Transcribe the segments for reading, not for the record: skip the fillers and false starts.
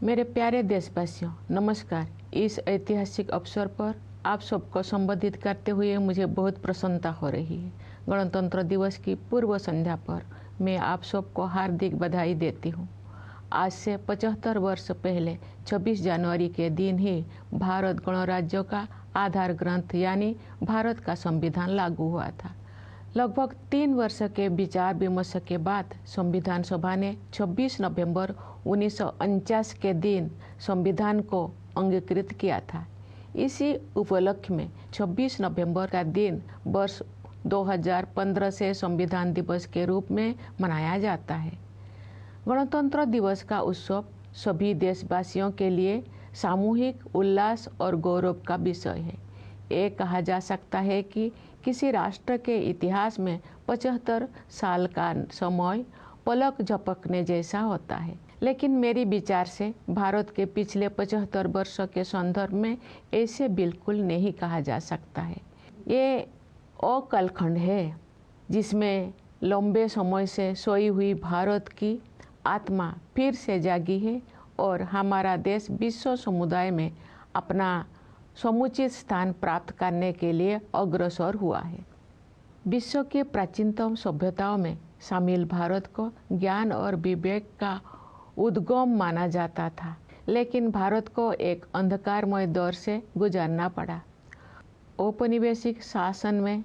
मेरे प्यारे देशवासियों, नमस्कार। इस ऐतिहासिक अवसर पर आप सबको संबोधित करते हुए मुझे बहुत प्रसन्नता हो रही है। गणतंत्र दिवस की पूर्व संध्या पर मैं आप सबको हार्दिक बधाई देती हूँ। आज से 75 वर्ष पहले 26 जनवरी के दिन ही भारत गणराज्य का आधार ग्रंथ यानी भारत का संविधान लागू हुआ था। लगभग 3 वर्ष के विचार विमर्श के बाद संविधान सभा ने 26 नवंबर 1949 के दिन संविधान को अंगीकृत किया था। इसी उपलक्ष्य में 26 नवंबर का दिन वर्ष 2015 से संविधान दिवस के रूप में मनाया जाता है। गणतंत्र दिवस का उत्सव सभी देशवासियों के लिए सामूहिक उल्लास और गौरव का विषय है। ये कहा जा सकता है कि किसी राष्ट्र के इतिहास में 75 साल का समय पलक झपकने जैसा होता है, लेकिन मेरी विचार से भारत के पिछले 75 वर्षों के संदर्भ में ऐसे बिल्कुल नहीं कहा जा सकता है। ये वो कालखंड है जिसमें लंबे समय से सोई हुई भारत की आत्मा फिर से जागी है और हमारा देश विश्व समुदाय में अपना समुचित स्थान प्राप्त करने के लिए अग्रसर हुआ है। विश्व के प्राचीनतम सभ्यताओं में शामिल भारत को ज्ञान और विवेक का उद्गम माना जाता था, लेकिन भारत को एक अंधकारमय दौर से गुजरना पड़ा। औपनिवेशिक शासन में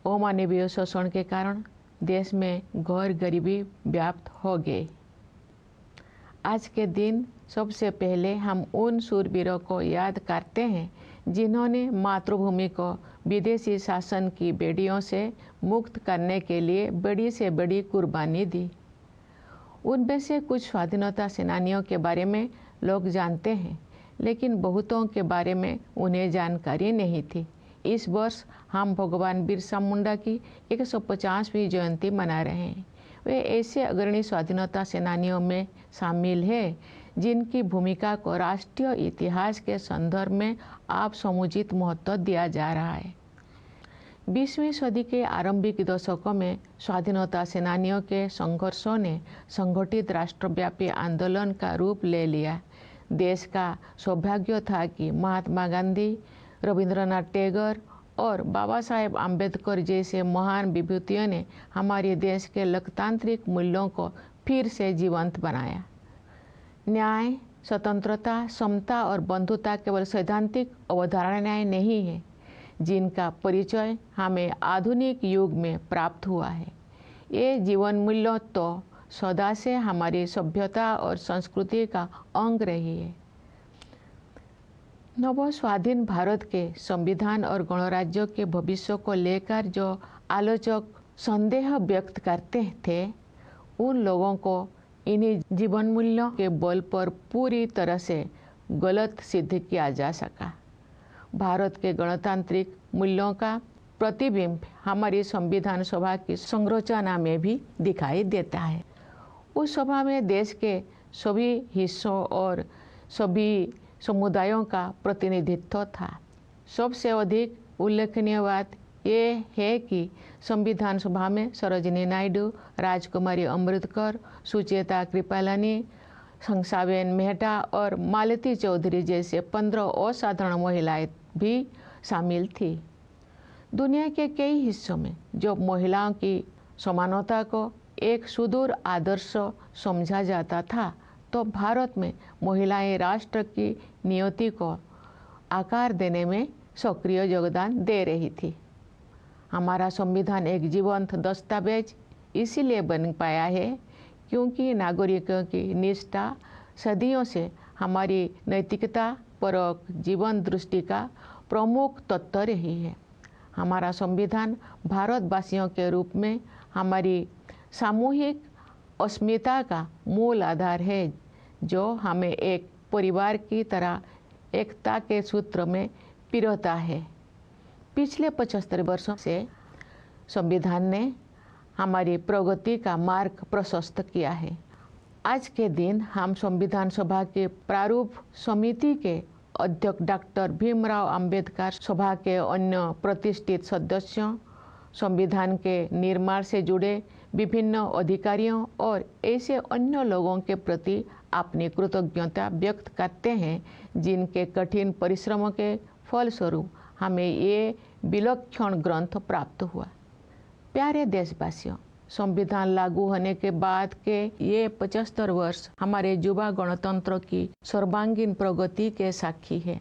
अमानवीय शोषण के कारण देश में घोर गरीबी व्याप्त हो गई। आज के दिन सबसे पहले हम उन शूरवीरों को याद करते हैं जिन्होंने मातृभूमि को विदेशी शासन की बेड़ियों से मुक्त करने के लिए बड़ी से बड़ी कुर्बानी दी। उनमें से कुछ स्वाधीनता सेनानियों के बारे में लोग जानते हैं, लेकिन बहुतों के बारे में उन्हें जानकारी नहीं थी। इस वर्ष हम भगवान बिरसा मुंडा की 150वीं जयंती मना रहे हैं। वे ऐसे अग्रणी स्वाधीनता सेनानियों में शामिल हैं जिनकी भूमिका को राष्ट्रीय इतिहास के संदर्भ में आप समुचित महत्व दिया जा रहा है। 20वीं सदी के आरंभिक दशकों में स्वाधीनता सेनानियों के संघर्षों ने संगठित राष्ट्रव्यापी आंदोलन का रूप ले लिया। देश का सौभाग्य था कि महात्मा गांधी, रविंद्रनाथ टैगोर और बाबा साहेब आम्बेडकर जैसे महान विभूतियों ने हमारे देश के लोकतांत्रिक मूल्यों को फिर से जीवंत बनाया। न्याय, स्वतंत्रता, समता और बंधुता केवल सैद्धांतिक अवधारणाएं नहीं है, जिनका परिचय हमें आधुनिक युग में प्राप्त हुआ है। ये जीवन मूल्य तो सदा से हमारी सभ्यता और संस्कृति का अंग रही है। नव स्वाधीन भारत के संविधान और गणराज्य के भविष्य को लेकर जो आलोचक संदेह व्यक्त करते थे, उन लोगों को इन्हीं जीवन मूल्यों के बल पर पूरी तरह से गलत सिद्ध किया जा सका। भारत के गणतांत्रिक मूल्यों का प्रतिबिंब हमारी संविधान सभा की संरचना में भी दिखाई देता है। उस सभा में देश के सभी हिस्सों और सभी समुदायों का प्रतिनिधित्व था। सबसे अधिक उल्लेखनीय बात ये है कि संविधान सभा में सरोजिनी नायडू, राजकुमारी अमृतकर, सुचेता कृपलानी, हंसाबेन मेहता और मालती चौधरी जैसे 15 असाधारण महिलाएं भी शामिल थी। दुनिया के कई हिस्सों में जो महिलाओं की समानता को एक सुदूर आदर्श समझा जाता था, तो भारत में महिलाएं राष्ट्र की नियति को आकार देने में सक्रिय योगदान दे रही थी। हमारा संविधान एक जीवंत दस्तावेज इसीलिए बन पाया है क्योंकि नागरिकों की निष्ठा सदियों से हमारी नैतिकता परक जीवन दृष्टि का प्रमुख तत्व रही है। हमारा संविधान भारतवासियों के रूप में हमारी सामूहिक अस्मिता का मूल आधार है, जो हमें एक परिवार की तरह एकता के सूत्र में पिरोता है। पिछले 75 वर्षों से संविधान ने हमारी प्रगति का मार्ग प्रशस्त किया है। आज के दिन हम संविधान सभा के प्रारूप समिति के अध्यक्ष डॉक्टर भीमराव अंबेडकर, सभा के अन्य प्रतिष्ठित सदस्यों, संविधान के निर्माण से जुड़े विभिन्न अधिकारियों और ऐसे अन्य लोगों के प्रति अपनी कृतज्ञता व्यक्त करते हैं, जिनके कठिन परिश्रमों के फलस्वरूप हमें ये विलक्षण ग्रंथ प्राप्त हुआ। प्यारे देशवासियों, संविधान लागू होने के बाद के ये 75 वर्ष हमारे युवा गणतंत्र की सर्वांगीण प्रगति के साक्षी है।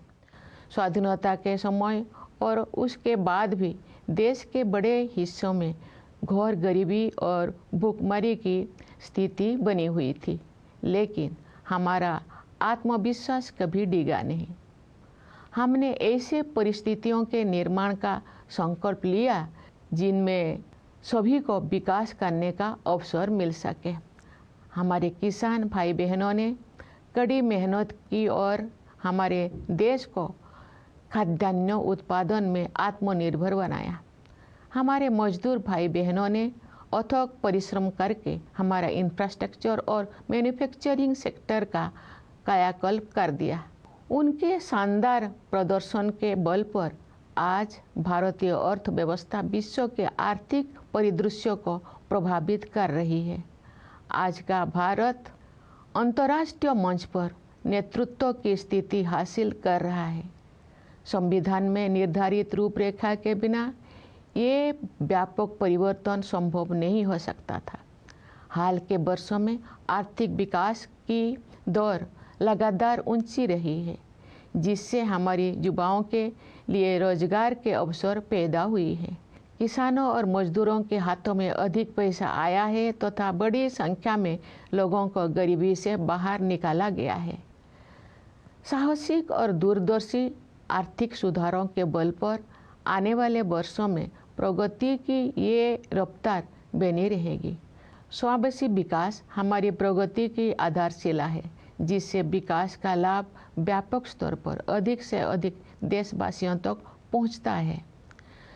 स्वाधीनता के समय और उसके बाद भी देश के बड़े हिस्सों में घोर गरीबी और भूखमरी की स्थिति बनी हुई थी, लेकिन हमारा आत्मविश्वास कभी डिगा नहीं। हमने ऐसे परिस्थितियों के निर्माण का संकल्प लिया जिनमें सभी को विकास करने का अवसर मिल सके। हमारे किसान भाई बहनों ने कड़ी मेहनत की और हमारे देश को खाद्यान्न उत्पादन में आत्मनिर्भर बनाया। हमारे मजदूर भाई बहनों ने अथक परिश्रम करके हमारा इंफ्रास्ट्रक्चर और मैन्युफैक्चरिंग सेक्टर का कायाकल्प कर दिया। उनके शानदार प्रदर्शन के बल पर आज भारतीय अर्थव्यवस्था विश्व के आर्थिक परिदृश्य को प्रभावित कर रही है। आज का भारत अंतर्राष्ट्रीय मंच पर नेतृत्व की स्थिति हासिल कर रहा है। संविधान में निर्धारित रूपरेखा के बिना ये व्यापक परिवर्तन संभव नहीं हो सकता था। हाल के वर्षों में आर्थिक विकास की दर लगातार ऊंची रही है, जिससे हमारे युवाओं के लिए रोजगार के अवसर पैदा हुई है। किसानों और मजदूरों के हाथों में अधिक पैसा आया है तथा बड़ी संख्या में लोगों को गरीबी से बाहर निकाला गया है। साहसिक और दूरदर्शी आर्थिक सुधारों के बल पर आने वाले वर्षों में प्रगति की ये रफ्तार बनी रहेगी। समावेशी विकास हमारी प्रगति की आधारशिला है, जिससे विकास का लाभ व्यापक स्तर पर अधिक से अधिक देशवासियों तक पहुंचता है।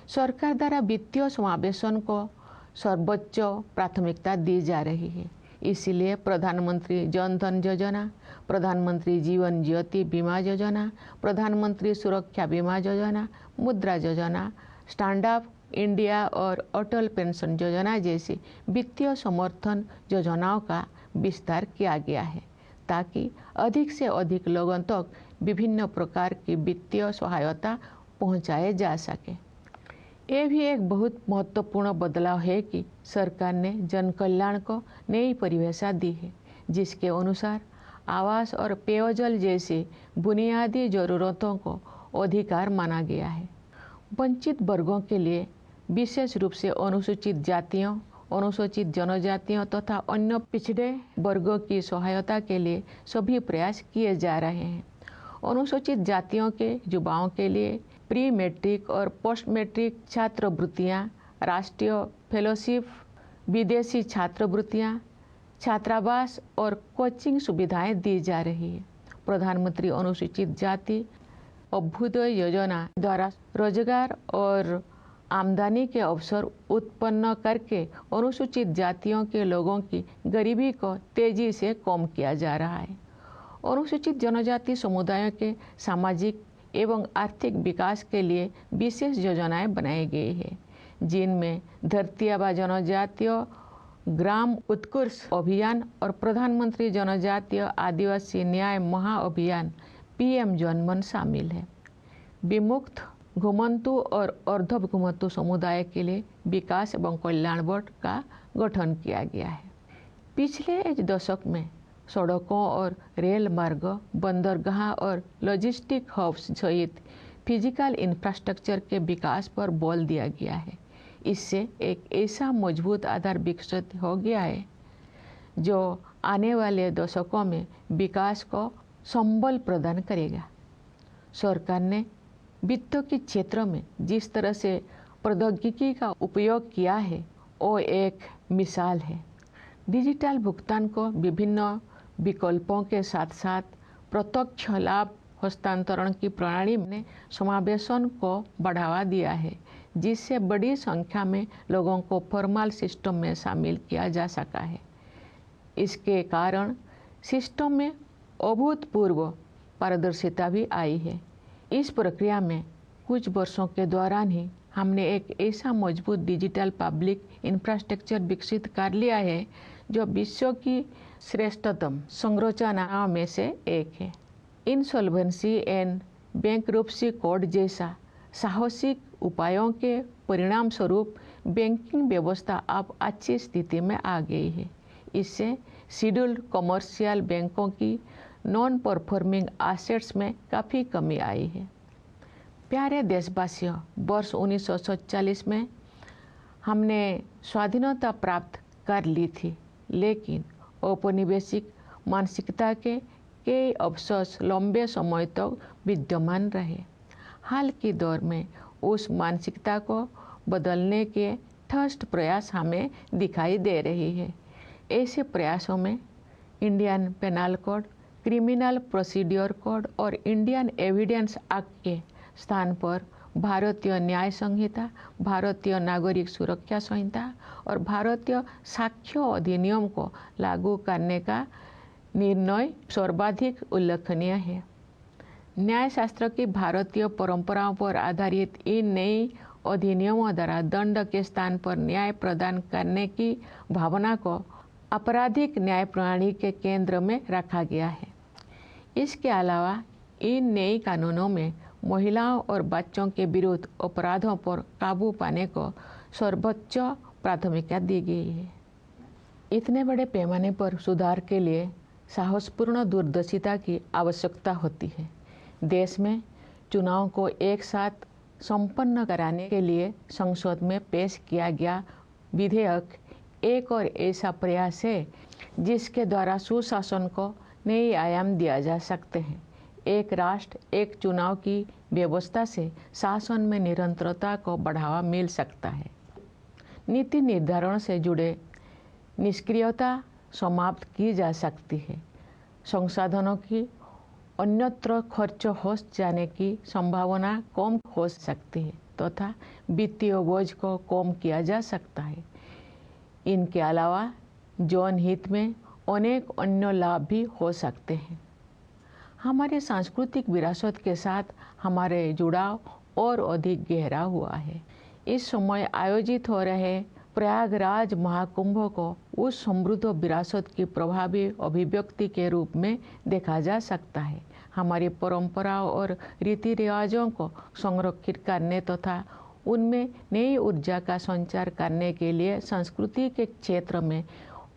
सरकार द्वारा वित्तीय समावेशन को सर्वोच्च प्राथमिकता दी जा रही है। इसलिए प्रधानमंत्री जन धन योजना, प्रधानमंत्री जीवन ज्योति बीमा योजना, प्रधानमंत्री सुरक्षा बीमा योजना, मुद्रा योजना, स्टैंड अप इंडिया और अटल पेंशन योजना जैसी वित्तीय समर्थन योजनाओं का विस्तार किया गया है, ताकि अधिक से अधिक लोगों तक विभिन्न प्रकार की वित्तीय सहायता पहुंचाए जा सके। ये भी एक बहुत महत्वपूर्ण बदलाव है कि सरकार ने जन कल्याण को नई परिभाषा दी है, जिसके अनुसार आवास और पेयजल जैसी बुनियादी जरूरतों को अधिकार माना गया है। वंचित वर्गों के लिए, विशेष रूप से अनुसूचित जातियों, अनुसूचित जनजातियों तथा अन्य पिछड़े वर्गों की सहायता के लिए सभी प्रयास किए जा रहे हैं। अनुसूचित जातियों के युवाओं के लिए प्री मैट्रिक और पोस्ट मैट्रिक छात्रवृत्तियाँ, राष्ट्रीय फेलोशिप, विदेशी छात्रवृत्तियाँ, छात्रावास और कोचिंग सुविधाएं दी जा रही है। प्रधानमंत्री अनुसूचित जाति अभ्युदय योजना द्वारा रोजगार और आमदनी के अवसर उत्पन्न करके अनुसूचित जातियों के लोगों की गरीबी को तेजी से कम किया जा रहा है। अनुसूचित जनजाति समुदायों के सामाजिक एवं आर्थिक विकास के लिए विशेष योजनाएं बनाई गई है, जिनमें धरती आबा जनजातीय ग्राम उत्कर्ष अभियान और प्रधानमंत्री जनजातीय आदिवासी न्याय महाअभियान PM जनमन शामिल है। विमुक्त, घुमंतु और अर्ध घुमंतु समुदाय के लिए विकास एवं कल्याण बोर्ड का गठन किया गया है। पिछले एक दशक में सड़कों और रेल मार्ग, बंदरगाह और लॉजिस्टिक हब्स सहित फिजिकल इंफ्रास्ट्रक्चर के विकास पर बल दिया गया है। इससे एक ऐसा मजबूत आधार विकसित हो गया है जो आने वाले दशकों में विकास को संबल प्रदान करेगा। सरकार ने वित्त के क्षेत्र में जिस तरह से प्रौद्योगिकी का उपयोग किया है, वो एक मिसाल है। डिजिटल भुगतान को विभिन्न विकल्पों के साथ साथ प्रत्यक्ष लाभ हस्तांतरण की प्रणाली ने समावेशन को बढ़ावा दिया है, जिससे बड़ी संख्या में लोगों को फॉर्मल सिस्टम में शामिल किया जा सका है। इसके कारण सिस्टम में अभूतपूर्व पारदर्शिता भी आई है। इस प्रक्रिया में कुछ वर्षों के दौरान ही हमने एक ऐसा मजबूत डिजिटल पब्लिक इंफ्रास्ट्रक्चर विकसित कर लिया है जो विश्व की श्रेष्ठतम संरचनाओं में से एक है। इंसॉल्वेंसी एंड बैंकरप्सी कोड जैसा साहसिक उपायों के परिणाम स्वरूप बैंकिंग व्यवस्था अब अच्छी स्थिति में आ गई है। इससे शेड्यूल्ड कमर्शियल बैंकों की नॉन परफॉर्मिंग एसेट्स में काफ़ी कमी आई है। प्यारे देशवासियों, वर्ष 1947 में हमने स्वाधीनता प्राप्त कर ली थी, लेकिन औपनिवेशिक मानसिकता के कई अवशेष लंबे समय तक विद्यमान रहे। हाल के दौर में उस मानसिकता को बदलने के ठोस प्रयास हमें दिखाई दे रही है। ऐसे प्रयासों में Indian penal code, criminal procedure code और इंडियन एविडेंस एक्ट के स्थान पर भारतीय न्याय संहिता, भारतीय नागरिक सुरक्षा संहिता और भारतीय साक्ष्य अधिनियम को लागू करने का निर्णय सर्वाधिक उल्लेखनीय है। न्यायशास्त्र की भारतीय परंपराओं पर आधारित इन नई अधिनियमों द्वारा दंड के स्थान पर न्याय प्रदान करने की भावना को आपराधिक न्याय प्रणाली के केंद्र में रखा गया है। इसके अलावा इन नए कानूनों में महिलाओं और बच्चों के विरुद्ध अपराधों पर काबू पाने को सर्वोच्च प्राथमिकता दी गई है। इतने बड़े पैमाने पर सुधार के लिए साहसपूर्ण दूरदर्शिता की आवश्यकता होती है। देश में चुनाव को एक साथ संपन्न कराने के लिए संसद में पेश किया गया विधेयक एक और ऐसा प्रयास है जिसके द्वारा सुशासन को नए आयाम दिया जा सकते हैं। एक राष्ट्र एक चुनाव की व्यवस्था से शासन में निरंतरता को बढ़ावा मिल सकता है। नीति निर्धारण से जुड़े निष्क्रियता समाप्त की जा सकती है। संसाधनों की अन्यत्र खर्च हो जाने की संभावना कम हो सकती है तथा वित्तीय बोझ को कम किया जा सकता है। इनके अलावा जन हित में अनेक अन्य लाभ भी हो सकते हैं। हमारे सांस्कृतिक विरासत के साथ हमारे जुड़ाव और अधिक गहरा हुआ है। इस समय आयोजित हो रहे प्रयागराज महाकुंभ को उस समृद्ध विरासत की प्रभावी अभिव्यक्ति के रूप में देखा जा सकता है। हमारी परंपराओं और रीति रिवाजों को संरक्षित करने तथा उनमें नई ऊर्जा का संचार करने के लिए संस्कृति के क्षेत्र में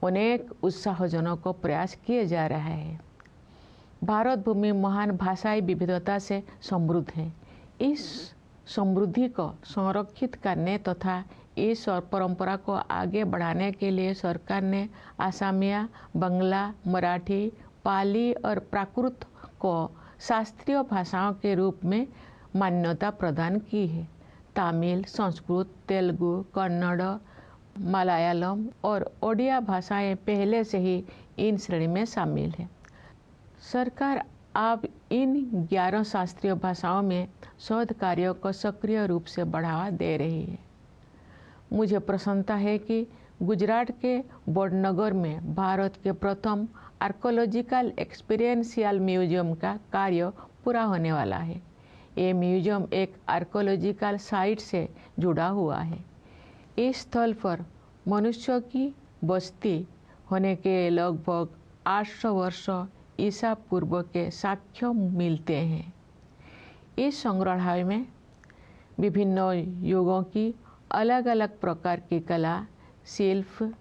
अनेक उत्साहजनक प्रयास किए जा रहे हैं। भारत भूमि महान भाषाई विविधता से समृद्ध है। इस समृद्धि को संरक्षित करने तथा इस परंपरा को आगे बढ़ाने के लिए सरकार ने असमिया, बंगला, मराठी, पाली और प्राकृत को शास्त्रीय भाषाओं के रूप में मान्यता प्रदान की है। तमिल, संस्कृत, तेलुगु, कन्नड़, मलयालम और ओडिया भाषाएं पहले से ही इन श्रेणी में शामिल हैं। सरकार अब इन 11 शास्त्रीय भाषाओं में शोध कार्यों को सक्रिय रूप से बढ़ावा दे रही है। मुझे प्रसन्नता है कि गुजरात के वडनगर में भारत के प्रथम आर्कोलॉजिकल एक्सपीरियंशियल म्यूजियम का कार्य पूरा होने वाला है। ये म्यूजियम एक आर्कोलॉजिकल साइट से जुड़ा हुआ है। इस स्थल पर मनुष्यों की बस्ती होने के लगभग 800 वर्ष ईसा पूर्व के साक्ष्य मिलते हैं। इस संग्रहालय में विभिन्न युगों की अलग अलग प्रकार की कला, शिल्प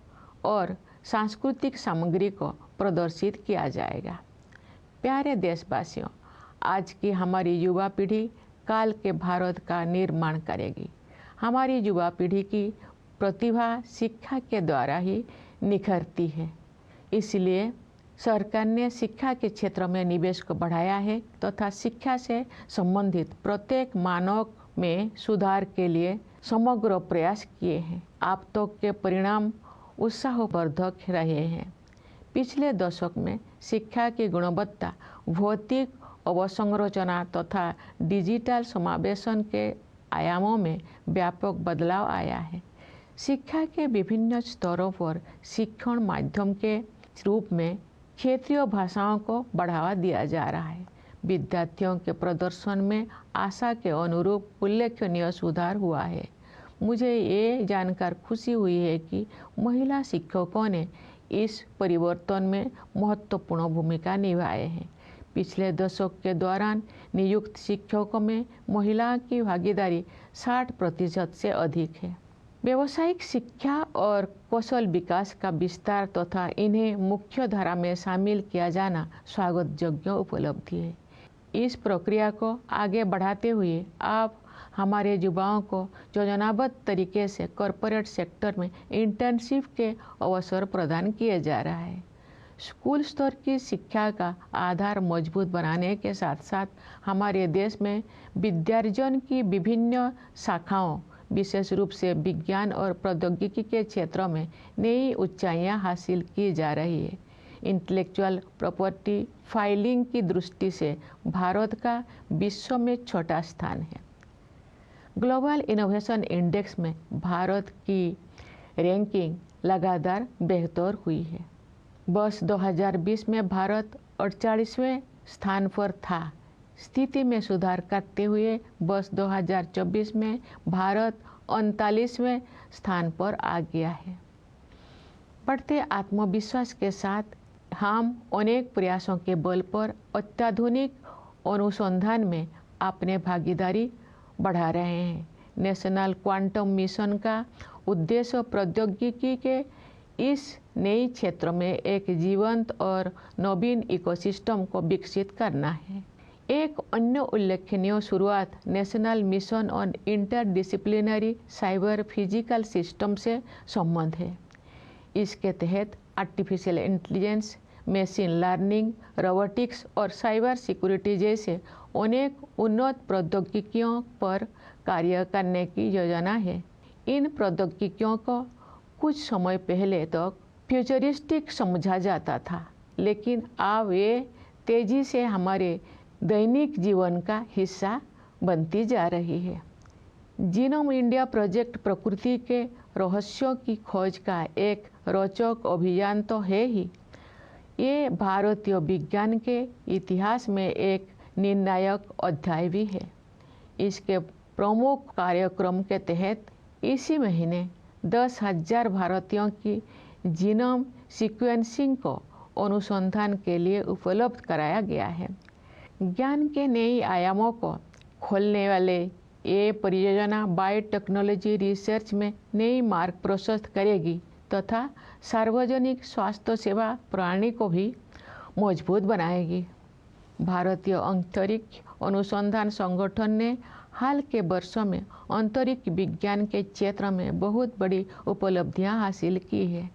और सांस्कृतिक सामग्री को प्रदर्शित किया जाएगा। प्यारे देशवासियों, आज की हमारी युवा पीढ़ी काल के भारत का निर्माण करेगी। हमारी युवा पीढ़ी की प्रतिभा शिक्षा के द्वारा ही निखरती है। इसलिए सरकार ने शिक्षा के क्षेत्र में निवेश को बढ़ाया है तथा शिक्षा से संबंधित प्रत्येक मानव में सुधार के लिए समग्र प्रयास किए हैं। अब तक के परिणाम उत्साहवर्धक रहे हैं। पिछले दशक में शिक्षा की गुणवत्ता, भौतिक अवसंरचना तथा डिजिटल समावेशन के आयामों में व्यापक बदलाव आया है। शिक्षा के विभिन्न स्तरों पर शिक्षण माध्यम के रूप में क्षेत्रीय भाषाओं को बढ़ावा दिया जा रहा है। विद्यार्थियों के प्रदर्शन में आशा के अनुरूप उल्लेखनीय सुधार हुआ है। मुझे ये जानकर खुशी हुई है कि महिला शिक्षकों ने इस परिवर्तन में महत्वपूर्ण भूमिका निभाई है। पिछले दशक के दौरान नियुक्त शिक्षकों में महिलाओं की भागीदारी 60% से अधिक है। व्यावसायिक शिक्षा और कौशल विकास का विस्तार तथा इन्हें मुख्य धारा में शामिल किया जाना स्वागत योग्य उपलब्धि है। इस प्रक्रिया को आगे बढ़ाते हुए आप हमारे युवाओं को योजनाबद्ध तरीके से कॉरपोरेट सेक्टर में इंटर्नशिप के अवसर प्रदान किए जा रहा है। स्कूल स्तर की शिक्षा का आधार मजबूत बनाने के साथ साथ हमारे देश में विद्यार्जन की विभिन्न शाखाओं, विशेष रूप से विज्ञान और प्रौद्योगिकी के क्षेत्रों में नई ऊंचाइयां हासिल की जा रही है। इंटेलेक्चुअल प्रॉपर्टी फाइलिंग की दृष्टि से भारत का विश्व में छोटा स्थान है। ग्लोबल इनोवेशन इंडेक्स में भारत की रैंकिंग लगातार बेहतर हुई है। वर्ष 2020 में भारत 48वें स्थान पर था। स्थिति में सुधार करते हुए वर्ष 2024 में भारत 39वें स्थान पर आ गया है। बढ़ते आत्मविश्वास के साथ हम अनेक प्रयासों के बल पर अत्याधुनिक अनुसंधान में अपने भागीदारी बढ़ा रहे हैं। नेशनल क्वांटम मिशन का उद्देश्य प्रौद्योगिकी के इस नए क्षेत्र में एक जीवंत और नवीन इकोसिस्टम को विकसित करना है। एक अन्य उल्लेखनीय शुरुआत national mission on interdisciplinary cyber physical system से संबंध है। इसके तहत artificial intelligence, machine learning, robotics और साइबर सिक्योरिटी जैसे अनेक उन्नत प्रौद्योगिकियों पर कार्य करने की योजना है। इन प्रौद्योगिकियों को कुछ समय पहले तक फ्यूचरिस्टिक समझा जाता था, लेकिन अब ये तेजी से हमारे दैनिक जीवन का हिस्सा बनती जा रही है। जीनोम इंडिया प्रोजेक्ट प्रकृति के रहस्यों की खोज का एक रोचक अभियान तो है ही, ये भारतीय विज्ञान के इतिहास में एक निर्णायक अध्याय भी है। इसके प्रमुख कार्यक्रम के तहत इसी महीने 10,000 भारतीयों की जीनोम सीक्वेंसिंग को अनुसंधान के लिए उपलब्ध कराया गया है। ज्ञान के नए आयामों को खोलने वाले ये परियोजना बायोटेक्नोलॉजी रिसर्च में नई मार्ग प्रशस्त करेगी तथा सार्वजनिक स्वास्थ्य सेवा प्रणाली को भी मजबूत बनाएगी। भारतीय अंतरिक्ष अनुसंधान संगठन ने हाल के वर्षों में अंतरिक्ष विज्ञान के क्षेत्र में बहुत बड़ी उपलब्धियां हासिल की है।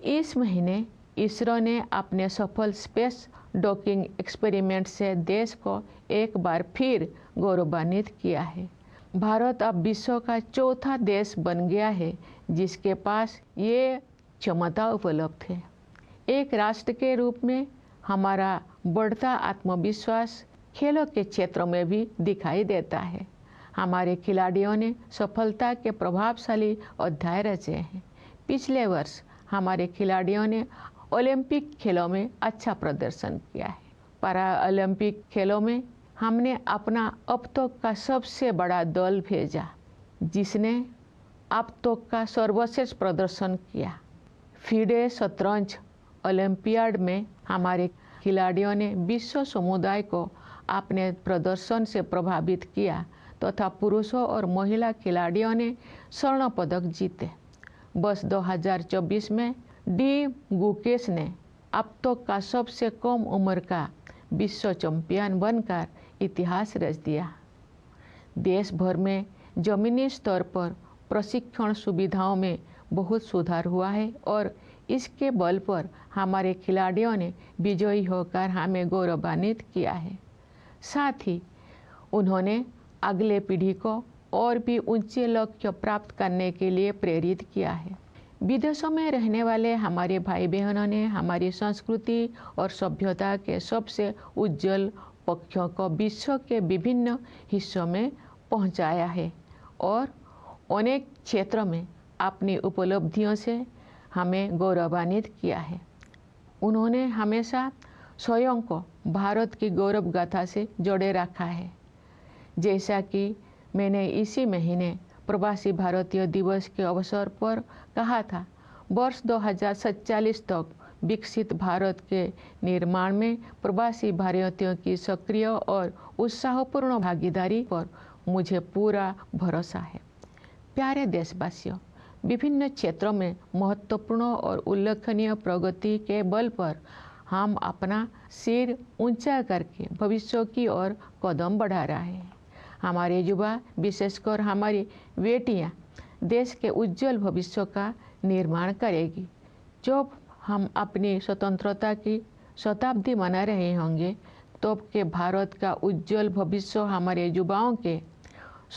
इस महीने इसरो ने अपने सफल स्पेस डॉकिंग एक्सपेरिमेंट से देश को एक बार फिर गौरवान्वित किया है। भारत अब विश्व का चौथा देश बन गया है जिसके पास ये क्षमता उपलब्ध है। एक राष्ट्र के रूप में हमारा बढ़ता आत्मविश्वास खेलों के क्षेत्र में भी दिखाई देता है। हमारे खिलाड़ियों ने सफलता के प्रभावशाली अध्याय रचे हैं। पिछले वर्ष हमारे खिलाड़ियों ने ओलंपिक खेलों में अच्छा प्रदर्शन किया है। पैरा ओलंपिक खेलों में हमने अपना अब तक का सबसे बड़ा दल भेजा जिसने अब तक का सर्वश्रेष्ठ प्रदर्शन किया। फीडे शतरंज ओलंपियाड में हमारे खिलाड़ियों ने विश्व समुदाय को अपने प्रदर्शन से प्रभावित किया तथा पुरुषों और महिला खिलाड़ियों ने स्वर्ण पदक जीते। वर्ष 2024 में डी गुकेश ने अब तक का सबसे कम उम्र का विश्व चैंपियन बनकर इतिहास रच दिया। देश भर में जमीनी स्तर पर प्रशिक्षण सुविधाओं में बहुत सुधार हुआ है और इसके बल पर हमारे खिलाड़ियों ने विजयी होकर हमें गौरवान्वित किया है। साथ ही उन्होंने अगले पीढ़ी को और भी ऊंचे लक्ष्य प्राप्त करने के लिए प्रेरित किया है। विदेशों में रहने वाले हमारे भाई बहनों ने हमारी संस्कृति और सभ्यता के सबसे उज्जवल पक्षों को विश्व के विभिन्न हिस्सों में पहुंचाया है और अनेक क्षेत्रों में अपनी उपलब्धियों से हमें गौरवान्वित किया है। उन्होंने हमेशा स्वयं को भारत की गौरव गाथा से जोड़े रखा है। जैसा कि मैंने इसी महीने प्रवासी भारतीय दिवस के अवसर पर कहा था, वर्ष 2047 तक विकसित भारत के निर्माण में प्रवासी भारतीयों की सक्रिय और उत्साहपूर्ण भागीदारी पर मुझे पूरा भरोसा है। प्यारे देशवासियों, विभिन्न क्षेत्रों में महत्वपूर्ण और उल्लेखनीय प्रगति के बल पर हम अपना सिर ऊंचा करके भविष्य की ओर कदम बढ़ा रहे हैं। हमारे युवा, विशेषकर हमारी बेटियां, देश के उज्जवल भविष्य का निर्माण करेगी। जब हम अपनी स्वतंत्रता की शताब्दी मना रहे होंगे, तब के भारत का उज्जवल भविष्य हमारे युवाओं के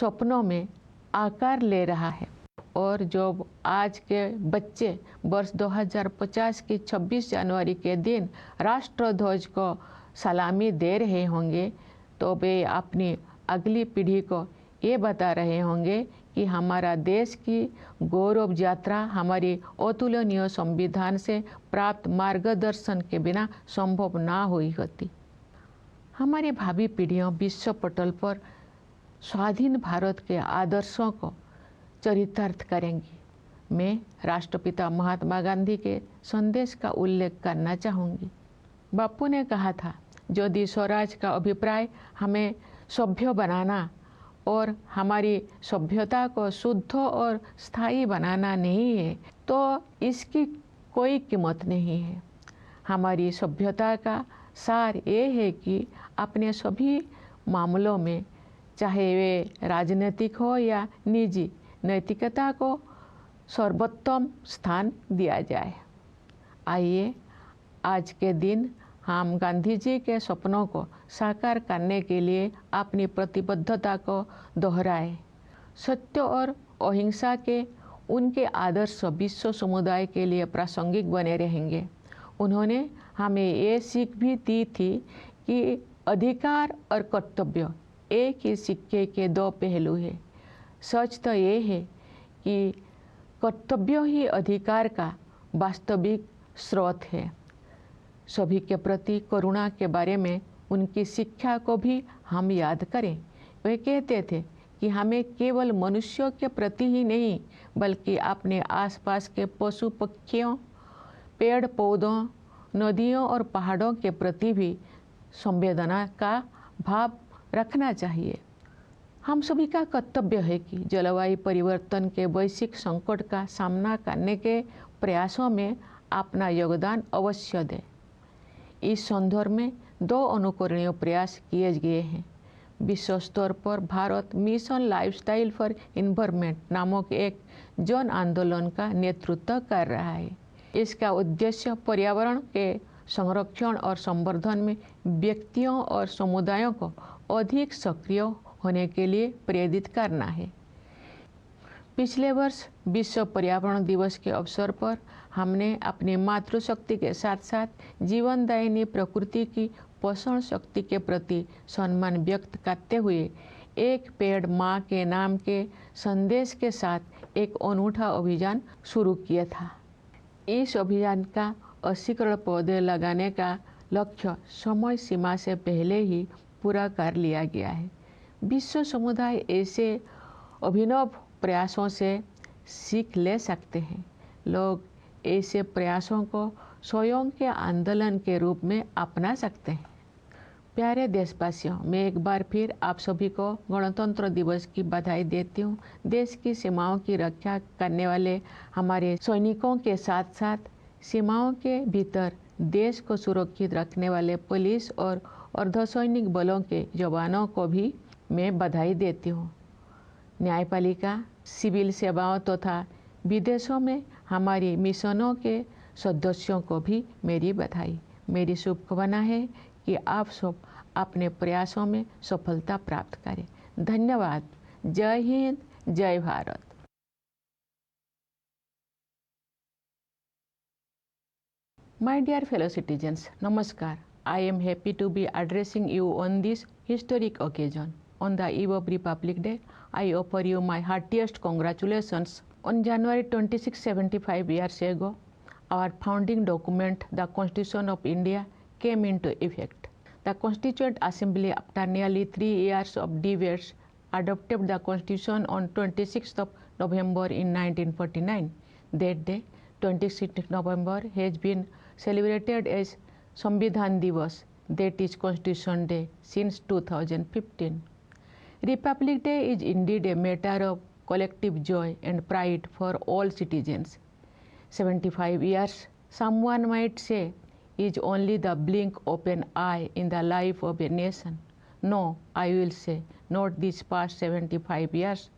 सपनों में आकार ले रहा है। और जब आज के बच्चे वर्ष 2050 की 26 जनवरी के दिन राष्ट्रध्वज को सलामी दे रहे होंगे, तो वे अपनी अगली पीढ़ी को ये बता रहे होंगे कि हमारा देश की गौरव यात्रा हमारी अतुलनीय संविधान से प्राप्त मार्गदर्शन के बिना संभव ना हुई होती। हमारी भावी पीढ़ियां विश्व पटल पर स्वाधीन भारत के आदर्शों को चरितार्थ करेंगी। मैं राष्ट्रपिता महात्मा गांधी के संदेश का उल्लेख करना चाहूँगी। बापू ने कहा था, यदि स्वराज का अभिप्राय हमें सभ्य बनाना और हमारी सभ्यता को शुद्ध और स्थायी बनाना नहीं है, तो इसकी कोई कीमत नहीं है। हमारी सभ्यता का सार ये है कि अपने सभी मामलों में, चाहे वे राजनीतिक हो या निजी, नैतिकता को सर्वोत्तम स्थान दिया जाए। आइए आज के दिन हम गांधी जी के सपनों को साकार करने के लिए अपनी प्रतिबद्धता को दोहराएं। सत्य और अहिंसा के उनके आदर्श विश्व समुदाय के लिए प्रासंगिक बने रहेंगे। उन्होंने हमें ये सीख भी दी थी कि अधिकार और कर्तव्य एक ही सिक्के के दो पहलू हैं। सच तो ये है कि कर्तव्य ही अधिकार का वास्तविक स्रोत है। सभी के प्रति करुणा के बारे में उनकी शिक्षा को भी हम याद करें। वे कहते थे कि हमें केवल मनुष्यों के प्रति ही नहीं, बल्कि अपने आसपास के पशु पक्षियों, पेड़ पौधों, नदियों और पहाड़ों के प्रति भी संवेदना का भाव रखना चाहिए। हम सभी का कर्तव्य है कि जलवायु परिवर्तन के वैश्विक संकट का सामना करने के प्रयासों में अपना योगदान अवश्य दें। इस संदर्भ में 2 अनुकरणीय प्रयास किए गए हैं। विश्व स्तर पर Bharat mission lifestyle for environment नामक एक जन आंदोलन का नेतृत्व कर रहा है। इसका उद्देश्य पर्यावरण के संरक्षण और संवर्धन में व्यक्तियों और समुदायों को अधिक सक्रिय होने के लिए प्रेरित करना है। पिछले वर्ष विश्व पर्यावरण दिवस के अवसर पर हमने अपनी मातृशक्ति के साथ साथ जीवनदायिनी प्रकृति की पोषण शक्ति के प्रति सम्मान व्यक्त करते हुए एक पेड़ माँ के नाम के संदेश के साथ एक अनूठा अभियान शुरू किया था। इस अभियान का 80 करोड़ पौधे लगाने का लक्ष्य समय सीमा से पहले ही पूरा कर लिया गया है। विश्व समुदाय ऐसे अभिनव प्रयासों से सीख ले सकते हैं। लोग ऐसे प्रयासों को स्वयं के आंदोलन के रूप में अपना सकते हैं। प्यारे देशवासियों, मैं एक बार फिर आप सभी को गणतंत्र दिवस की बधाई देती हूँ। देश की सीमाओं की रक्षा करने वाले हमारे सैनिकों के साथ साथ सीमाओं के भीतर देश को सुरक्षित रखने वाले पुलिस और अर्धसैनिक बलों के जवानों को भी मैं बधाई देती हूँ। न्यायपालिका, सिविल सेवाओं तथा विदेशों में हमारी मिशनों के सदस्यों को भी मेरी बधाई। मेरी शुभकामना है कि आप सब अपने प्रयासों में सफलता प्राप्त करें। धन्यवाद। जय हिंद, जय Bharat. My dear fellow citizens, Namaskar. I am happy to be addressing you on this historic occasion. On the eve of Republic Day, I offer you my heartiest congratulations. On January 26, 75 years ago, our founding document, the Constitution of India, came into effect. The Constituent Assembly, after nearly 3 years of debates, adopted the Constitution on 26th of November in 1949. That day, 26th November, has been celebrated as Samvidhan Divas, that is Constitution Day, since 2015. Republic Day is indeed a matter of collective joy and pride for all citizens. 75 years, someone might say, is only the blink of an eye in the life of a nation. No, I will say, not these past 75 years.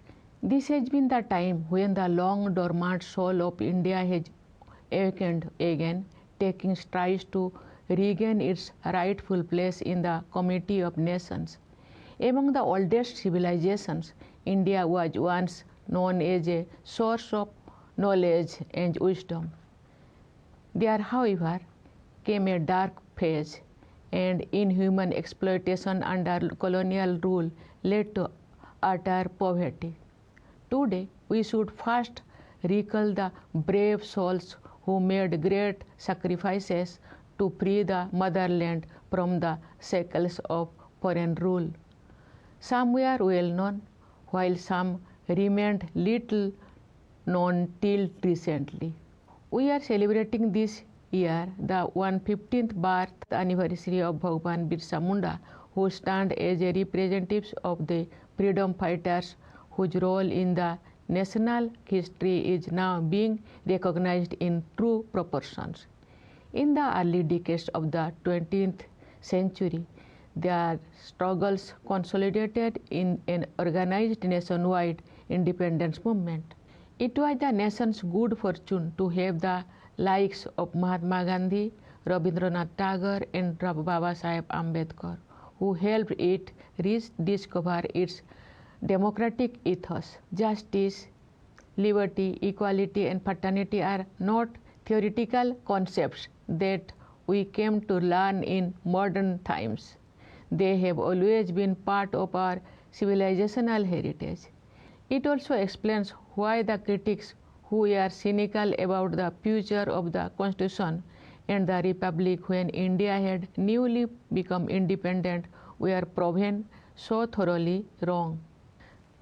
This has been the time when the long dormant soul of India has awakened again, taking strides to regain its rightful place in the community of nations. Among the oldest civilizations, India was once known as a source of knowledge and wisdom. There, however, came a dark phase, and inhuman exploitation under colonial rule led to utter poverty. Today, we should first recall the brave souls who made great sacrifices to free the motherland from the shackles of foreign rule. Some were well known, while some remained little known till recently. We are celebrating this year the 115th birth anniversary of Bhagwan Birsa Munda, who stand as a representatives of the freedom fighters whose role in the national history is now being recognized in true proportions. In the early decades of the 20th century, their struggles consolidated in an organized nationwide independence movement. It was the nation's good fortune to have the likes of Mahatma Gandhi, Rabindranath Tagore, and Baba Saheb Ambedkar, who helped it rediscover its democratic ethos. Justice, liberty, equality, and fraternity are not theoretical concepts that we came to learn in modern times. They have always been part of our civilizational heritage. It also explains why the critics who are cynical about the future of the Constitution and the Republic when India had newly become independent were proven so thoroughly wrong.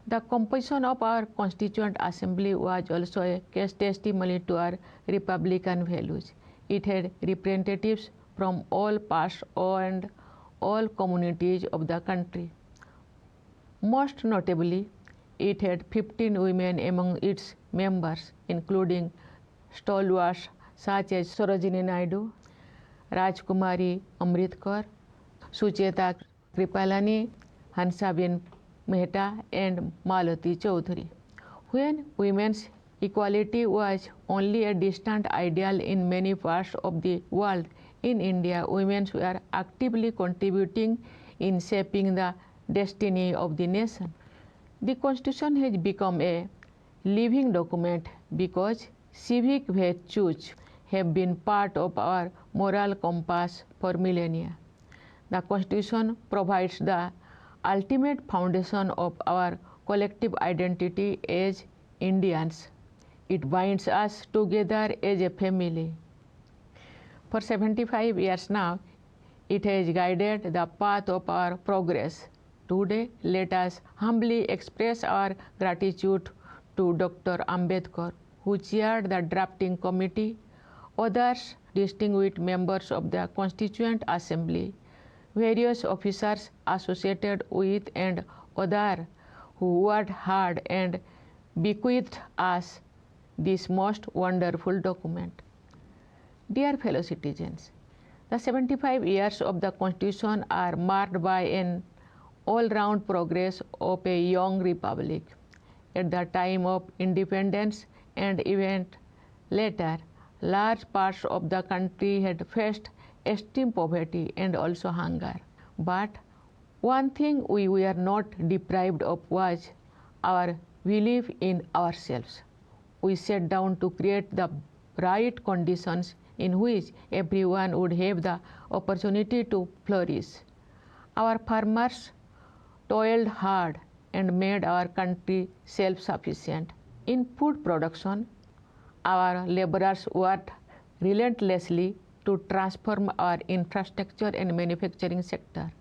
The composition of our Constituent Assembly was also a case testimony to our republican values. It had representatives from all parts and all communities of the country. Most notably, it had 15 women among its members, including stalwarts such as Sarojini Naidu, Rajkumari Amritkar, Sucheta Kripalani, Hansaben Mehta, and Malati Chaudhary. When women's equality was only a distant ideal in many parts of the world, in India, women were actively contributing in shaping the destiny of the nation. The Constitution has become a living document because civic virtues have been part of our moral compass for millennia. The Constitution provides the ultimate foundation of our collective identity as Indians. It binds us together as a family. For 75 years now, it has guided the path of our progress. Today, let us humbly express our gratitude to Dr. Ambedkar, who chaired the drafting committee, others distinguished members of the Constituent Assembly, various officers associated with, and others who worked hard and bequeathed us this most wonderful document. Dear fellow citizens, the 75 years of the Constitution are marked by an all-round progress of a young republic. At the time of independence and even later, large parts of the country had faced extreme poverty and also hunger. But one thing we were not deprived of was our belief in ourselves. We sat down to create the right conditions in which everyone would have the opportunity to flourish. Our farmers toiled hard and made our country self-sufficient. In food production, our laborers worked relentlessly to transform our infrastructure and manufacturing sector.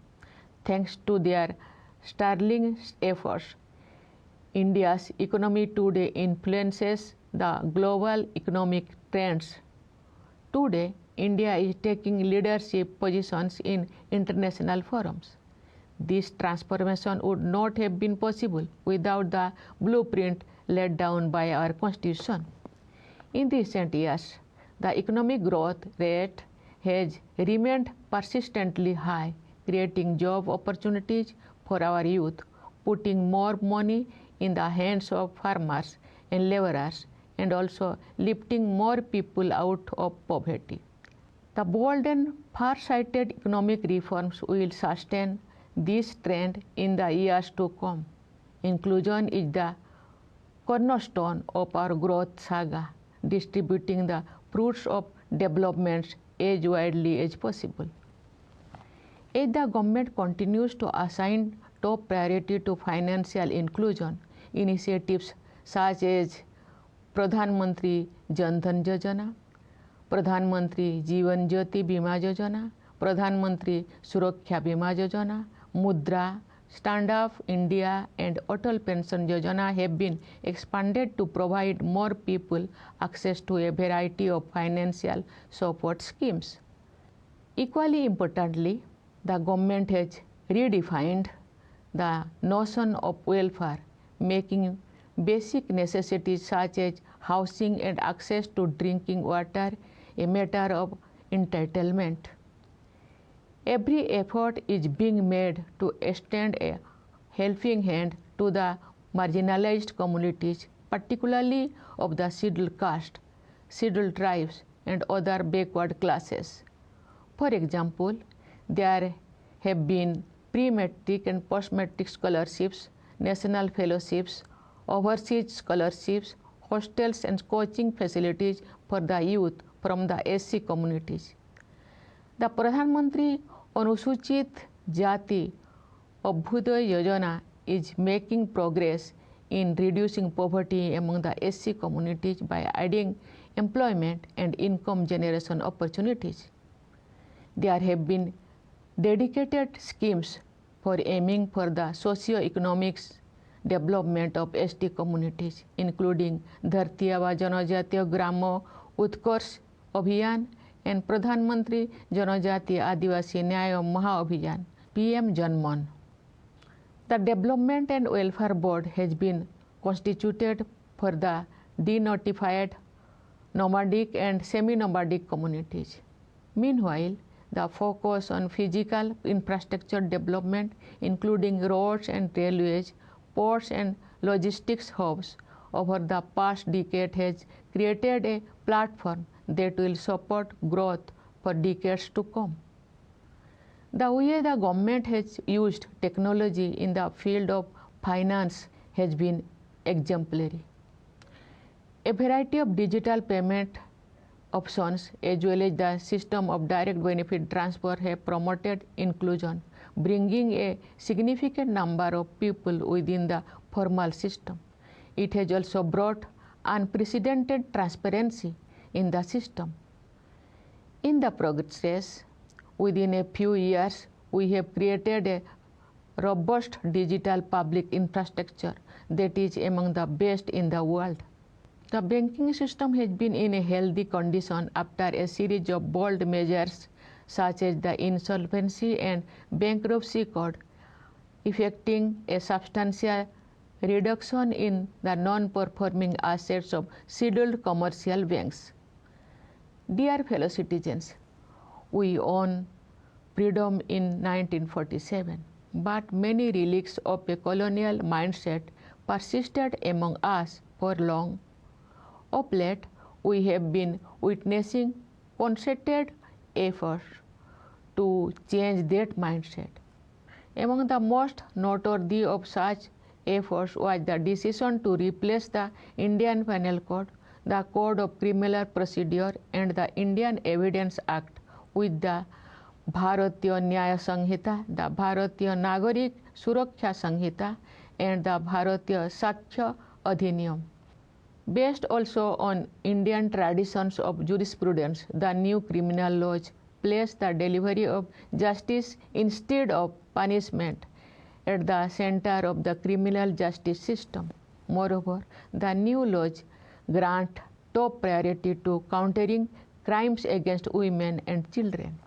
Thanks to their sterling efforts, India's economy today influences the global economic trends. Today, India is taking leadership positions in international forums. This transformation would not have been possible without the blueprint laid down by our Constitution. In recent years, the economic growth rate has remained persistently high, creating job opportunities for our youth, putting more money in the hands of farmers and laborers, and also lifting more people out of poverty. The bold and far-sighted economic reforms will sustain this trend in the years to come. Inclusion is the cornerstone of our growth saga, distributing the fruits of developments as widely as possible. As the government continues to assign top priority to financial inclusion, initiatives such as Pradhan Mantri Jan Dhan Yojana, Pradhan Mantri Jeevan Jyoti Bima Yojana, Pradhan Mantri Suraksha Bima Yojana, Mudra, Stand Up India and Atal Pension Yojana have been expanded to provide more people access to a variety of financial support schemes. Equally importantly, the government has redefined the notion of welfare, making basic necessities such as housing and access to drinking water a matter of entitlement. Every effort is being made to extend a helping hand to the marginalized communities, particularly of the scheduled caste, scheduled tribes, and other backward classes. For example, there have been pre-matric and post-matric scholarships, national fellowships, overseas scholarships, hostels and coaching facilities for the youth from the SC communities. The Pradhan Mantri Anusuchit Jati Abhyuday Yojana is making progress in reducing poverty among the SC communities by adding employment and income generation opportunities. There have been dedicated schemes for aiming for the socio-economic development of ST communities, including Dharti Aaba Janajatiya Gramo Utkarsh Abhiyan and Pradhan Mantri Janajati Adivasi Nyaya Maha-Abhiyan, PM Janman. The Development and Welfare Board has been constituted for the denotified nomadic and semi-nomadic communities. Meanwhile, the focus on physical infrastructure development, including roads and railways, ports and logistics hubs, over the past decade has created a platform that will support growth for decades to come. The way the government has used technology in the field of finance has been exemplary. A variety of digital payment options as well as the system of direct benefit transfer have promoted inclusion, bringing a significant number of people within the formal system. It has also brought unprecedented transparency in the system. In the progress, within a few years, we have created a robust digital public infrastructure that is among the best in the world. The banking system has been in a healthy condition after a series of bold measures such as the Insolvency and Bankruptcy Code, effecting a substantial reduction in the non-performing assets of scheduled commercial banks. Dear fellow citizens, we won freedom in 1947, but many relics of a colonial mindset persisted among us for long. Of late, we have been witnessing concerted efforts to change that mindset. Among the most noteworthy of such efforts was the decision to replace the Indian Penal Code, the Code of Criminal Procedure, and the Indian Evidence Act with the Bharatiya Nyaya Sanhita, the Bharatiya Nagarik Suraksha Sanhita, and the Bharatiya Sakshya Adhiniyam. Based also on Indian traditions of jurisprudence, the new criminal laws place the delivery of justice instead of punishment at the center of the criminal justice system. Moreover, the new laws grant top priority to countering crimes against women and children.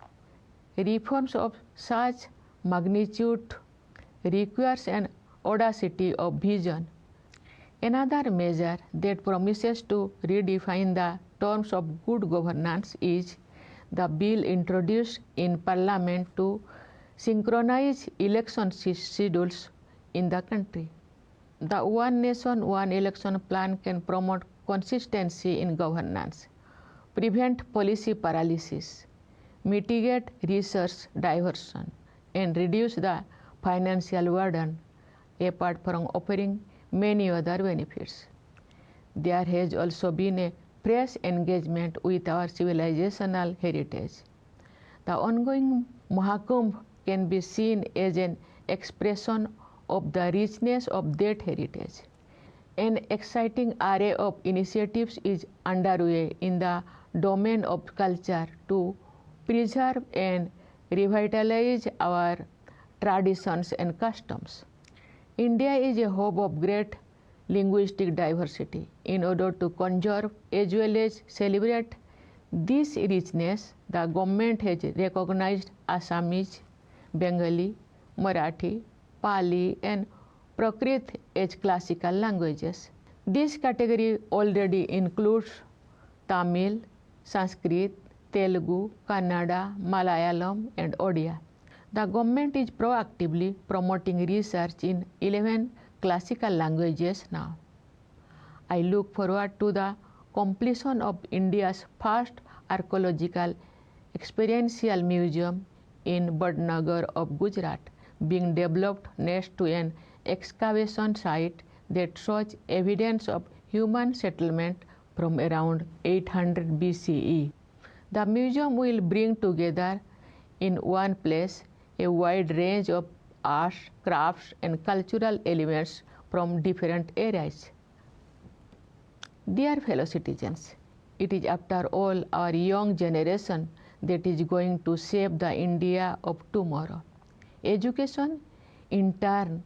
Reforms of such magnitude requires an audacity of vision. Another measure that promises to redefine the terms of good governance is the bill introduced in Parliament to synchronize election schedules in the country. The One Nation, One Election plan can promote consistency in governance, prevent policy paralysis, mitigate resource diversion, and reduce the financial burden, apart from offering many other benefits. There has also been a fresh engagement with our civilizational heritage. The ongoing Mahakumbh can be seen as an expression of the richness of that heritage. An exciting array of initiatives is underway in the domain of culture to preserve and revitalize our traditions and customs. India is a hub of great linguistic diversity. In order to conserve as well as celebrate this richness, the government has recognized Assamese, Bengali, Marathi, Pali, and Prakrit as classical languages. This category already includes Tamil, Sanskrit, Telugu, Kannada, Malayalam, and Odia. The government is proactively promoting research in 11 classical languages now. I look forward to the completion of India's first archaeological experiential museum in Badnagar of Gujarat, being developed next to an excavation site that shows evidence of human settlement from around 800 BCE. The museum will bring together in one place a wide range of arts, crafts, and cultural elements from different eras. Dear fellow citizens, it is after all our young generation that is going to shape the India of tomorrow. Education, in turn,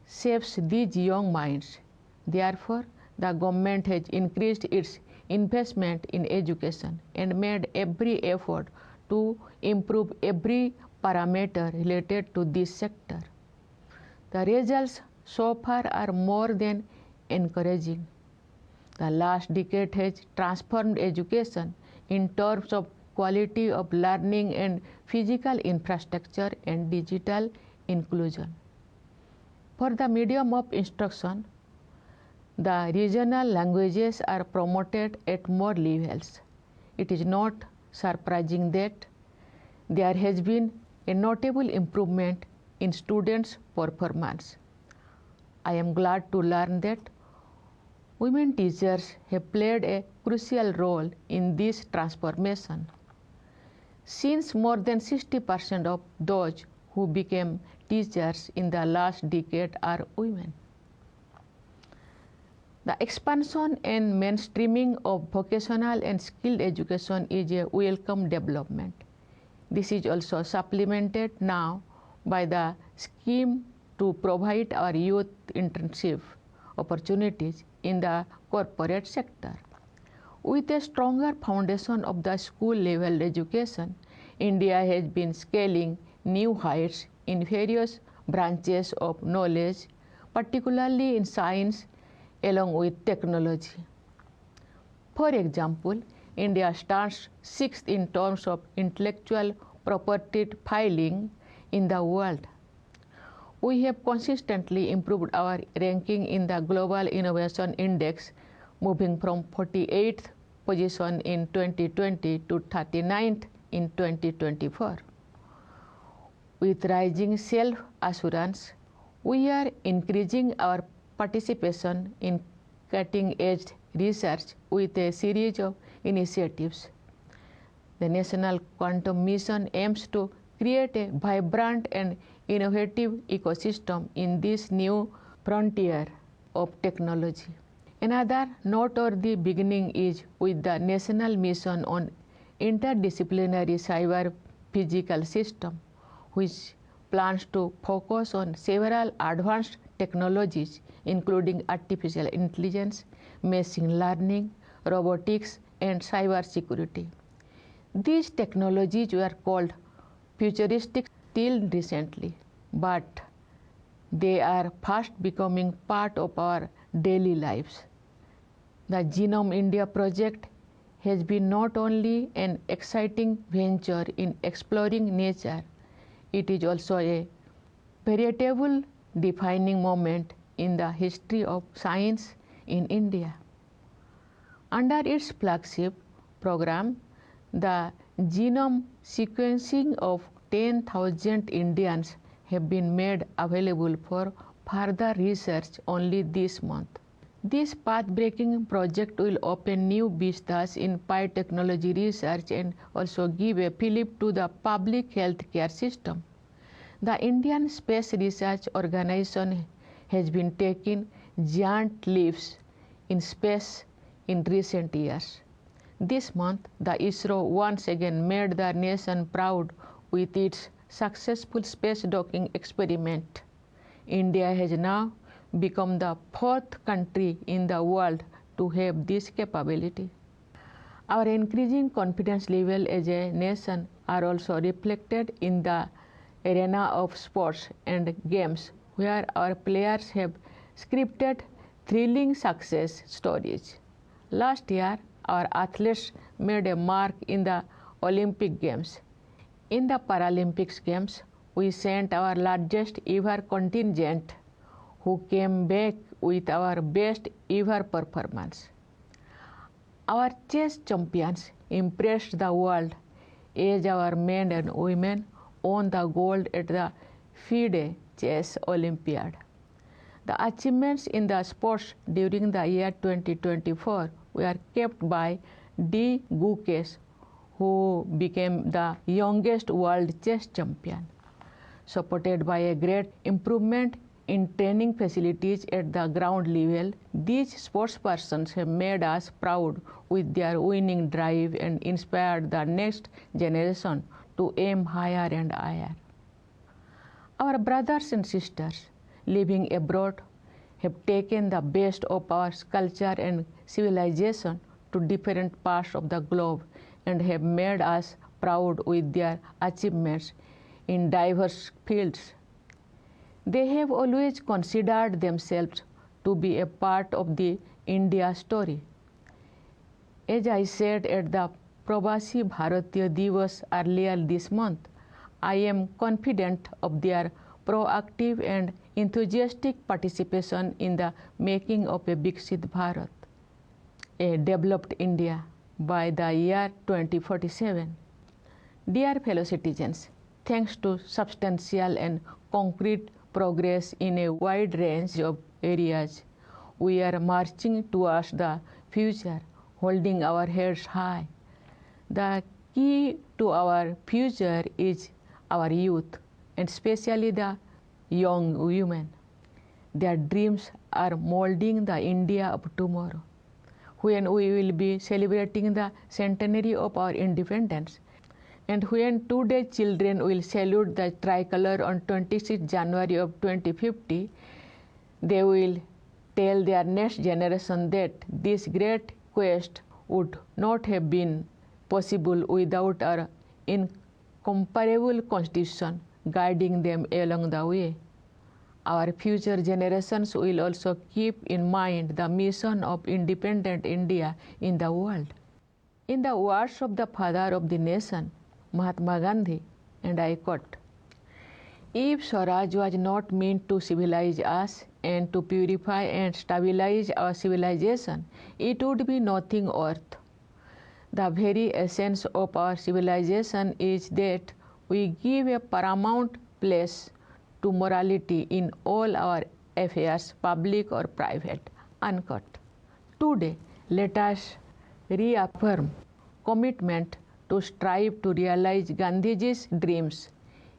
shapes these young minds. Therefore, the government has increased its investment in education and made every effort to improve every parameter related to this sector. The results so far are more than encouraging. The last decade has transformed education in terms of quality of learning and physical infrastructure and digital inclusion. For the medium of instruction, the regional languages are promoted at more levels. It is not surprising that there has been a notable improvement in students' performance. I am glad to learn that women teachers have played a crucial role in this transformation, since more than 60% of those who became teachers in the last decade are women. The expansion and mainstreaming of vocational and skilled education is a welcome development. This is also supplemented now by the scheme to provide our youth internship opportunities in the corporate sector. With a stronger foundation of the school level education, India has been scaling new heights in various branches of knowledge, particularly in science along with technology. For example, India stands sixth in terms of intellectual property filing in the world. We have consistently improved our ranking in the Global Innovation Index, moving from 48th position in 2020 to 39th in 2024. With rising self-assurance, we are increasing our participation in cutting-edge research with a series of initiatives. The National Quantum Mission aims to create a vibrant and innovative ecosystem in this new frontier of technology. Another noteworthy beginning is with the National Mission on Interdisciplinary Cyber Physical System, which plans to focus on several advanced technologies including artificial intelligence, machine learning, robotics, and cyber security. These technologies were called futuristic till recently, but they are fast becoming part of our daily lives. The Genome India project has been not only an exciting venture in exploring nature, it is also a veritable defining moment in the history of science in India. Under its flagship program, the genome sequencing of 10,000 Indians have been made available for further research only this month. This path-breaking project will open new vistas in biotechnology research and also give a fillip to the public health care system. The Indian Space Research Organization has been taking giant leaps in space in recent years. This month, the ISRO once again made the nation proud with its successful space docking experiment. India has now become the fourth country in the world to have this capability. Our increasing confidence level as a nation are also reflected in the arena of sports and games, where our players have scripted thrilling success stories. Last year, our athletes made a mark in the Olympic Games. In the Paralympics Games, we sent our largest ever contingent, who came back with our best ever performance. Our chess champions impressed the world as our men and women won the gold at the FIDE Chess Olympiad. The achievements in the sports during the year 2024 were kept by D. Gukesh, who became the youngest world chess champion. Supported by a great improvement in training facilities at the ground level, these sportspersons have made us proud with their winning drive and inspired the next generation to aim higher and higher. Our brothers and sisters living abroad have taken the best of our culture and civilization to different parts of the globe and have made us proud with their achievements in diverse fields. They have always considered themselves to be a part of the India story. As I said at the Pravasi Bharatiya Divas earlier this month, I am confident of their proactive and enthusiastic participation in the making of a Viksit Bharat, a developed India, by the year 2047. Dear fellow citizens, thanks to substantial and concrete progress in a wide range of areas, we are marching towards the future, holding our heads high. The key to our future is our youth, and especially the young women. Their dreams are molding the India of tomorrow. When we will be celebrating the centenary of our independence, and when today's children will salute the tricolor on 26 January of 2050, they will tell their next generation that this great quest would not have been possible without our incomparable constitution guiding them along the way. Our future generations will also keep in mind the mission of independent India in the world. In the words of the father of the nation, Mahatma Gandhi, and I quote, "If Swaraj was not meant to civilize us and to purify and stabilize our civilization, it would be nothing worth. The very essence of our civilization is that we give a paramount place to morality in all our affairs, public or private." Unquote. Today, let us reaffirm commitment to strive to realize Gandhiji's dreams,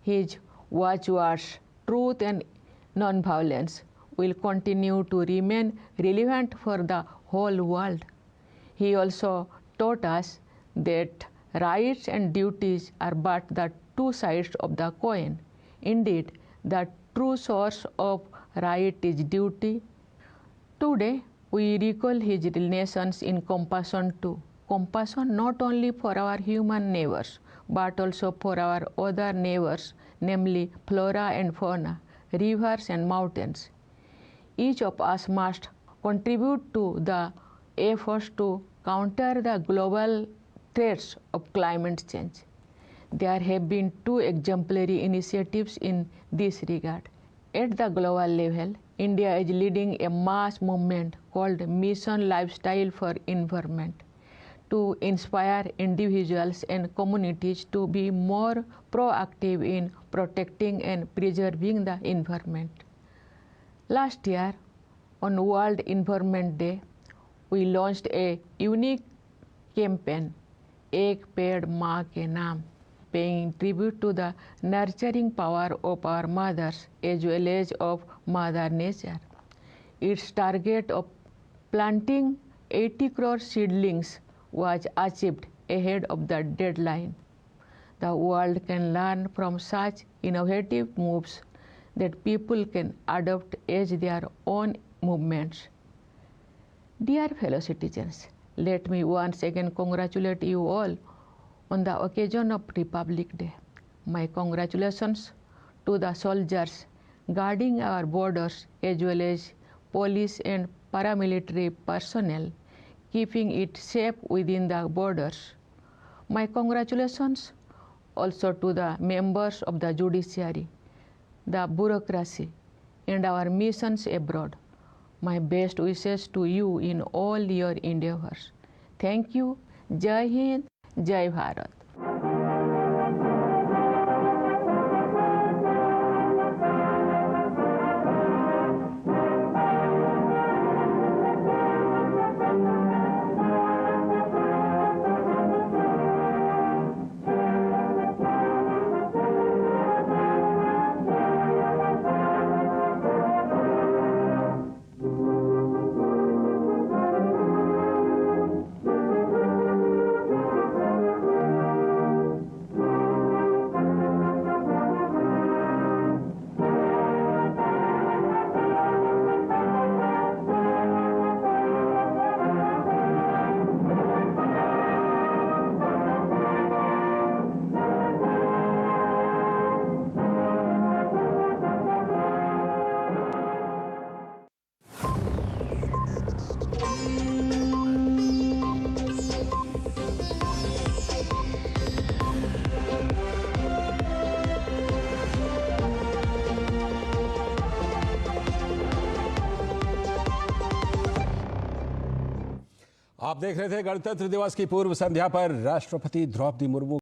his watchwords, truth and non-violence, will continue to remain relevant for the whole world. He also taught us that rights and duties are but the two sides of the coin. Indeed, the true source of right is duty. Today, we recall his relations in compassion too. Compassion not only for our human neighbors, but also for our other neighbors, namely flora and fauna, rivers and mountains. Each of us must contribute to the efforts to counter the global threats of climate change. There have been two exemplary initiatives in this regard. At the global level, India is leading a mass movement called Mission Lifestyle for Environment to inspire individuals and communities to be more proactive in protecting and preserving the environment. Last year, on World Environment Day, we launched a unique campaign, Ek Ped Maa Ke Naam, paying tribute to the nurturing power of our mothers as well as of Mother Nature. Its target of planting 80 crore seedlings was achieved ahead of the deadline. The world can learn from such innovative moves that people can adopt as their own movements. Dear fellow citizens, let me once again congratulate you all on the occasion of Republic Day. My congratulations to the soldiers guarding our borders as well as police and paramilitary personnel keeping it safe within the borders. My congratulations also to the members of the judiciary, the bureaucracy, and our missions abroad. My best wishes to you in all your endeavors. Thank you. Jai Hind, Jai Bharat. आप देख रहे थे गणतंत्र दिवस की पूर्व संध्या पर राष्ट्रपति द्रौपदी मुर्मू